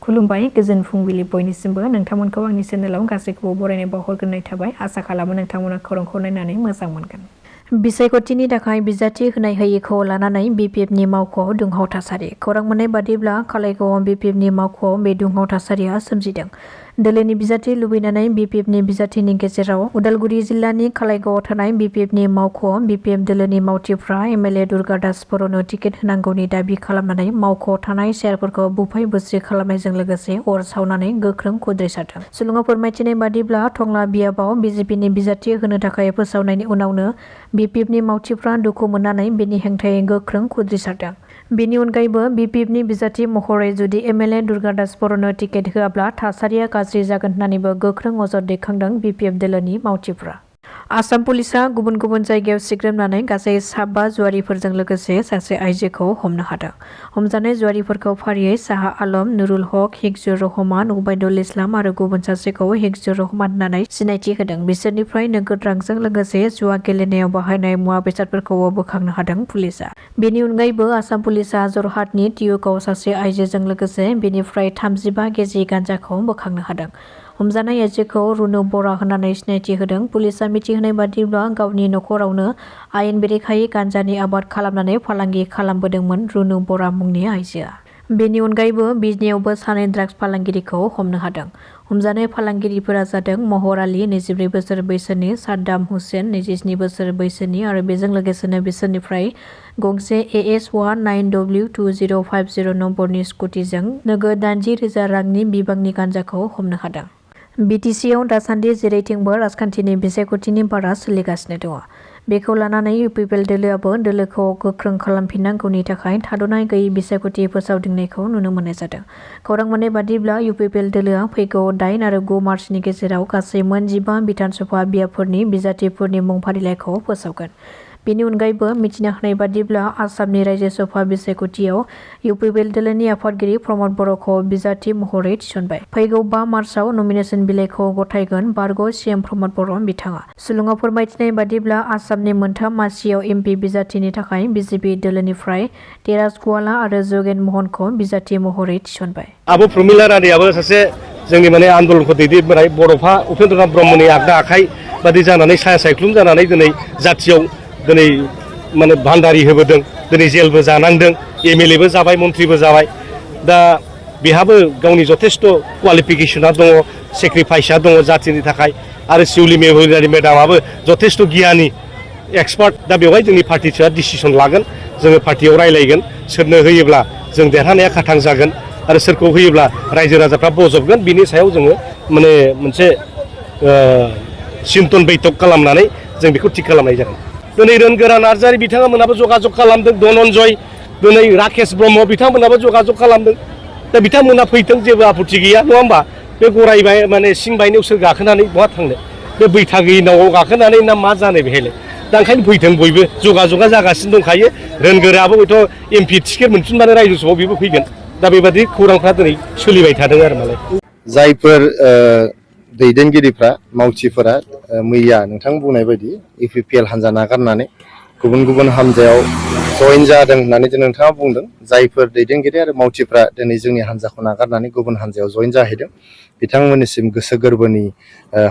खुलुमबाय गोजोन फुंबिलि बयनिसिमबो नोंथांमोनखौ आंनि चेनेलाव गासैखौबो बरायनाय बावहरग्रोनाय थाबाय आसा खालामो नोंथांमोना खौरांखौ नायनानै मोजां मोनगोन। बिसायख'थिनि थाखाय बिजाथि होनाय होयिखौ लानानै बिपिएफनि मावख'आव दुंहाव थासारि खौरां मोननाय बादिब्ला कालाइगावआव बिपिएफनि मावख'आव बे दुंहाव थासारिया सोमजिदों। दोलोनि बिजाथि लुबैनानै बिपिएफनि बिजाथिनि गेजेराव उदालगुरि जिल्लानि कालाइगावआव थानाय बिपिएफनि मावख'आव बिपिएफ दोलोनि मावथिफ्रा एमएलए दुर्गादास बर'नो टिकेट होनांगौनि दाबि खालामनानै मावख'आव थानाय चेयारफोरखौ बुफाय बुस्रि खालामनायजों लोगोसे अर सावनानै गोख्रों खुद्रिसारदों। सुलुङाव फोरमायथिनाय बादिब्ला टंला बियाबाव बिजेपिनि बिजाथि होनो थाखाय फोसावनायनि उनावनो बिपिएफनि मावथिफ्रा दुखु मोननानै बेनि हेंथायै गोख्रों खुद्रिसारदों। बेनि अनगायैबो बिपिएफनि बिजाथि महरै जुदि एमएलए दुर्गादास बर'नो टिकेट होआब्ला थासारिया गाज्रि जागोन होननानैबो गोख्रों अजद दैखांदों बिपिएफ दोलोनि मावथिफ्रा। आसाम पुलिसआ गुबुन गुबुन जायगायाव सिग्रोमनानै गासै 5 जुवारिफोरजों लोगोसे सासे आइजोखौ हमनो हादों। हमजानाय जुवारिफोरखौ फारियै साहा आलम, नुरुल हक, हिकजुर रहमान, उबाइदुल इस्लाम आरो गुबुन सासेखौ हिकजुर रहमान होननानै सिनायथि होदों। बिसोरनिफ्राय नोगोद रांजों लोगोसे जुवा गेलेनायाव बाहायनाय मुवा बेसादफोरखौबो बोखांनो हादों पुलिसआ। बेनि अनगायैबो आसाम पुलिसआ जरहाटनि टियुकाव सासे आइजोजों लोगोसे बेनिफ्राय 35 केजि गान्जाखौ बोखांनो हादों। हमजानाय आइजोखौ रुनु बरा होननानै सिनायथि होदों। पुलिसआ मिथिहोनाय बादिब्ला गावनि नखरावनो आयेन बेरेखायै गान्जानि आबाद खालामनानै फालांगि खालामबोदोंमोन रुनु बरा मुंनि आइजोआ। बेनि अनगायैबो बिजनियावबो सानै ड्राग्स फालांगिरिखौ हमनो हादों। हमजानाय फालांगिरिफोरा जादों महर आली 24 बोसोर बैसोनि, साद्दाम हुसेन 27 बोसोर बैसोनि आरो बेजों लोगोसेनो बिसोरनिफ्राय गंसे AS19W2050 नम्बरनि स्कुटिजों नोगोद 80,000 रांनि बिबांनि गान्जाखौ हमनो हादों। बिटिसिआव दासान्दि जेरैथिंबो राजखान्थिनि बिसायख'थिनि बारा सोलिगासिनो दङ। बेखौ लानानै इउपिपिएल दोलोआबो दोलोखौ गोख्रों खालामफिननांगौनि थाखाय थाद'नाय गैयै बिसायख'थि फोसावदिंनायखौ नुनो मोननाय जादों। खौरां मोननाय बादिब्ला इउपिपिएल दोलोआ फैगौ 8 आरो 9 मार्चनि गेजेराव गासै मोन 15 बिधानसभा बियाबफोरनि बिजाथिफोरनि मुं फारिलाइखौ फोसावगोन। बेनि अनगायैबो मिथिनो हानाय बादिब्ला आसामनि रायजो सभा बिसायख'थियाव इउपिपिएल दोलोनि आफादगिरि प्रमद बर'खौ बिजाथि महरै थिसनबाय। फैगौ 5 मार्चआव नमिनेसन बिलाइखौ गथायगोन बारग' सीएम प्रमद बर' बिथाङा। सुलुङाव फोरमायथिनाय बादिब्ला आसामनि मोनथाम मासियाव एमपि बिजाथिनि थाखाय बिजेपि दोलोनिफ्राय तेरास गवाला आरो जोगेन महनखौ बिजाथि महरै थिसनबाय। आब' प्रमिला रानियाबो सासे जोंनि माने आन्दोलनखौ दैदेनबोनाय बड'फा उपेन्द्रनाथ ब्रह्मनि आगदा आखाइ बादि जानानै साया सायख्लुम जानानै दिनै जाथियाव दिनै माने भान्डारि होबोदों। दिनै जेलबो जानांदों, एमएलएबो जाबाय, मन्थ्रिबो जाबाय। दा बेहाबो गावनि जथेस्थ' क्वालिफिकेसना दङ, सेक्रिफाइसआ दङ जाथिनि थाखाय आरो शिउलि मेम'रियाल मेडामाबो जथेस्थ' गियानि एक्सपार्ट। दा बेवहाय जोंनि पार्टिआ डिसिसन लागोन, जोङो पार्टियाव रायलायगोन, सोरनो होयोब्ला जों देरहानाया खाथां जागोन आरो सोरखौ होयोब्ला रायजो राजाफ्रा बजबगोन बिनि सायाव जोङो माने मोनसे सिन्थन बैठक खालामनानै जों बेखौ थिग खालामनाय जागोन। दिनै रोनगोरा नार्जारी बिथांमोनाबो जगाजग खालामदों, धनन्जय दिनै राकेश ब्रह्म बिथांमोनाबो जगाजग खालामदों। दा बिथांमोना फैथों, जेबो आपत्ति गैया नङा होमबा। बे गराय माने सिं बायनायाव सोर गाखोनानै बहा थांनो, बे बैथा गैयि नावआव गाखोनानै ना मा जानो बेहायलाय। दा ओंखायनो फैथों बयबो, जगाजगा जागासिनो दंखायो। रोनगोराबो हयथ' एमपि टिकेट मोनफिनबानो रायजो सभायाव बेबो फैगोन। दा बेबादि खौरांफ्रा दिनै सोलिबाय थादों आरो मालाय। जायफोर दैदेनगिरिफ्रा मावथिफोरा मैया नोंथां बुंनाय बायदि इउपिपिएल हान्जा नागारनानै गुबुन गुबुन हान्जायाव जयेन जादों होननानै नोंथाङा बुंदों। जायफोर दैदेनगिरि आरो मावथिफ्रा दिनै जोंनि हान्जाखौ नागारनानै गुबुन हान्जायाव जयेन जाहैदों बिथांमोननिसिम गोसो गोरबोनि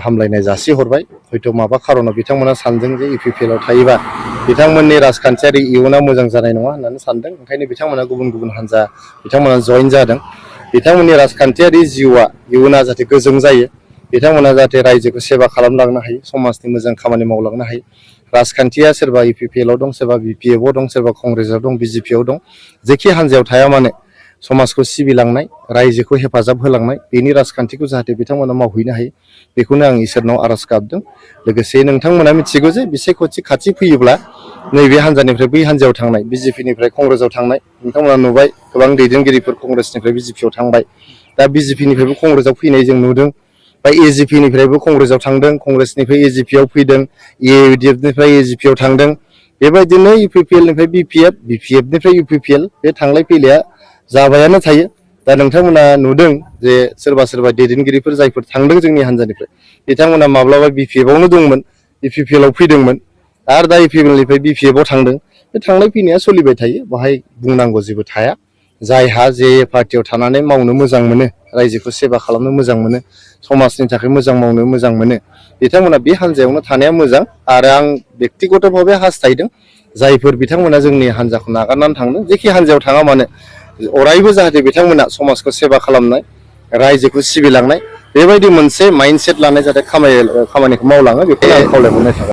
हामलायनाय जासिहरबाय। हयथ' माबा खारनाव बिथांमोना सानदों जे इउपिपिएलआव थायोबा बिथांमोननि राजखान्थियारि इयुना मोजां जानाय नङा होननानै सानदों। ओंखायनो बिथांमोना गुबुन गुबुन हान्जा बिथांमोना जयेन जादों। बिथांमोननि राजखान्थियारि जिउआ इयुना जाहाथे गोजों जायो, बिथांमोना जाहाथे रायजोखौ सेबा खालामलांनो हायो, समाजनि मोजां खामानि मावलांनो हायो। राजखान्थिया सोरबा इउपिपिएलआव दं, सोरबा बिपिएफआव दं, सोरबा कंग्रेसआव दं, बिजेपिआव दं। जेखि हान्जायाव थाया मानो समाजखौ सिबिलांनाय, रायजोखौ हेफाजाब होलांनाय बेनि राजखान्थिखौ जाहाथे बिथांमोना मावहैनो हायो, बेखौनो आं इसोरनाव आरज गाबदों। लोगोसे नोंथांमोना मिथिगौ जे बिसायख'थि खाथि फैयोब्ला नैबे हान्जानिफ्राय बै हान्जायाव थांनाय, बिजेपिनिफ्राय कंग्रेसआव थांनाय नोंथांमोना नुबाय। गोबां दैदेनगिरिफोर कंग्रेसनिफ्राय बिजेपिआव थांबाय। दा बिजेपिनिफ्रायबो कंग्रेसआव फैनाय जों नुदों। बा एजिपिनिफ्रायबो कंग्रेसआव थांदों, कंग्रेसनिफ्राय एजिपिआव फैदों, एडिएफनिफ्राय एजिपिआव थांदों। बेबायदिनो इउपिपिएलनिफ्राय बिपिएफ, बिपिएफनिफ्राय इउपिपिएल बे थांलाय फैलाया जाबायानो थायो। दा नोंथांमोना नुदों जे सोरबा सोरबा दैदेनगिरिफोर जायफोर थांदों जोंनि हान्जानिफ्राय बिथांमोना माब्लाबा बिपिएफआवनो दंमोन, इउपिपिएलआव फैदोंमोन आरो दा इउपिपिएलनिफ्राय बिपिएफआव थांदों। बे थांलाय फैनाया सोलिबाय थायो, बाहाय बुंनांगौ जेबो थाया। जायहा जे पार्टियाव थानानै मावनो मोजां मोनो, रायजोखौ सेवा खालामनो मोजां मोनो, समाजनि थाखाय मोजां मावनो मोजां मोनो, बिथांमोना बे हान्जायावनो थानाया मोजां। आरो आं बेक्तिगतभावे हास्थायदों जायफोर बिथांमोना जोंनि हान्जाखौ नागारनानै थांदों, जेखि हान्जायाव थाङा मानो अरायबो जाहाथे बिथांमोना समाजखौ सेवा खालामनाय, रायजोखौ सिबिलांनाय बेबायदि मोनसे माइन्डसेट लानाय जाहाथे खामानिखौ मावलाङो, बेखौ आं खावलायहरनाय थाबाय।